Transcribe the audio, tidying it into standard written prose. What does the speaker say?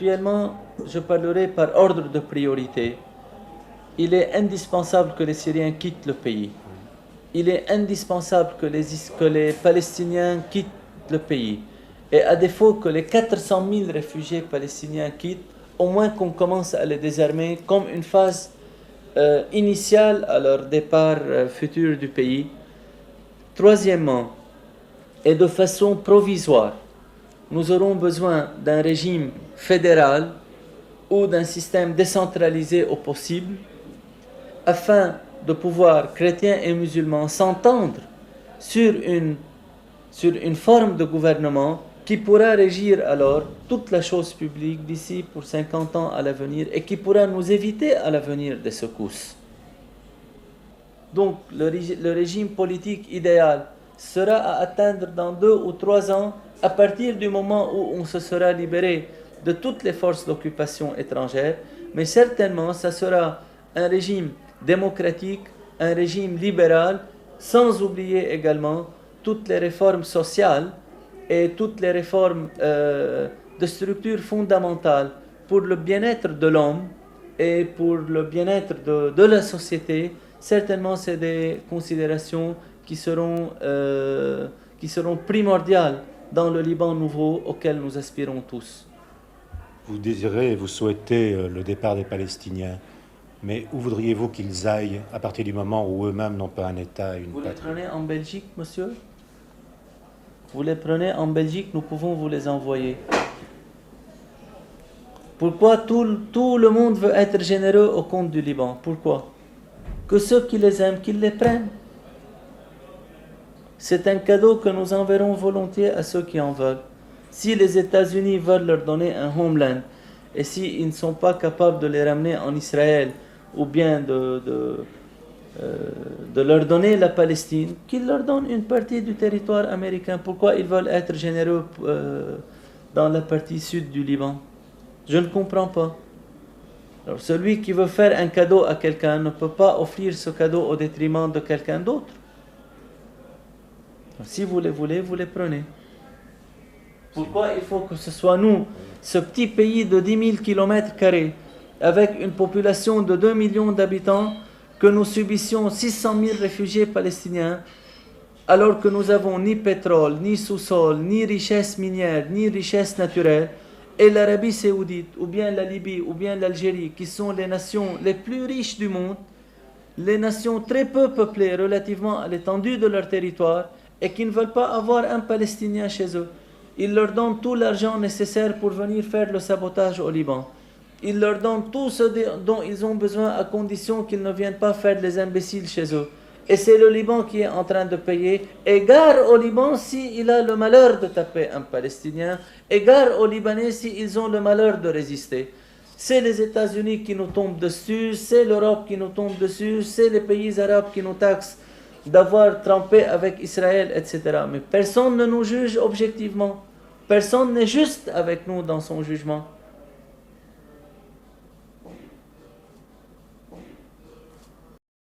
Actuellement, je parlerai par ordre de priorité. Il est indispensable que les Syriens quittent le pays. Il est indispensable que les Palestiniens quittent le pays. Et à défaut que les 400 000 réfugiés palestiniens quittent, au moins qu'on commence à les désarmer comme une phase initiale à leur départ futur du pays. Troisièmement, et de façon provisoire, nous aurons besoin d'un régime fédéral ou d'un système décentralisé au possible, afin de pouvoir, chrétiens et musulmans, s'entendre sur une forme de gouvernement qui pourra régir alors toute la chose publique d'ici pour 50 ans à l'avenir et qui pourra nous éviter à l'avenir des secousses. Donc le régime politique idéal sera à atteindre dans 2 ou 3 ans à partir du moment où on se sera libéré de toutes les forces d'occupation étrangères, mais certainement ça sera un régime démocratique, un régime libéral, sans oublier également toutes les réformes sociales et toutes les réformes de structures fondamentales pour le bien-être de l'homme et pour le bien-être de la société. Certainement, c'est des considérations qui seront primordiales dans le Liban nouveau auquel nous aspirons tous. Vous désirez et vous souhaitez le départ des Palestiniens, mais où voudriez-vous qu'ils aillent à partir du moment où eux-mêmes n'ont pas un État, une patrie? Vous les prenez en Belgique, monsieur? Vous les prenez en Belgique, nous pouvons vous les envoyer. Pourquoi tout le monde veut être généreux au compte du Liban? Pourquoi? Que ceux qui les aiment, qu'ils les prennent. C'est un cadeau que nous enverrons volontiers à ceux qui en veulent. Si les États-Unis veulent leur donner un homeland, et s'ils ne sont pas capables de les ramener en Israël, ou bien de leur donner la Palestine, qu'ils leur donnent une partie du territoire américain. Pourquoi ils veulent être généreux dans la partie sud du Liban? Je ne comprends pas. Alors, celui qui veut faire un cadeau à quelqu'un ne peut pas offrir ce cadeau au détriment de quelqu'un d'autre. Si vous les voulez, vous les prenez. Pourquoi il faut que ce soit nous, ce petit pays de 10 000 km², avec une population de 2 millions d'habitants, que nous subissions 600 000 réfugiés palestiniens, alors que nous n'avons ni pétrole, ni sous-sol, ni richesse minière, ni richesse naturelle, et l'Arabie saoudite, ou bien la Libye, ou bien l'Algérie, qui sont les nations les plus riches du monde, les nations très peu peuplées relativement à l'étendue de leur territoire, et qui ne veulent pas avoir un Palestinien chez eux. Ils leur donnent tout l'argent nécessaire pour venir faire le sabotage au Liban. Ils leur donnent tout ce dont ils ont besoin à condition qu'ils ne viennent pas faire les imbéciles chez eux. Et c'est le Liban qui est en train de payer. Égard au Liban s'il a le malheur de taper un Palestinien. Égard aux Libanais s'ils ont le malheur de résister. C'est les États-Unis qui nous tombent dessus, c'est l'Europe qui nous tombe dessus, c'est les pays arabes qui nous taxent d'avoir trempé avec Israël, etc. Mais personne ne nous juge objectivement. Personne n'est juste avec nous dans son jugement.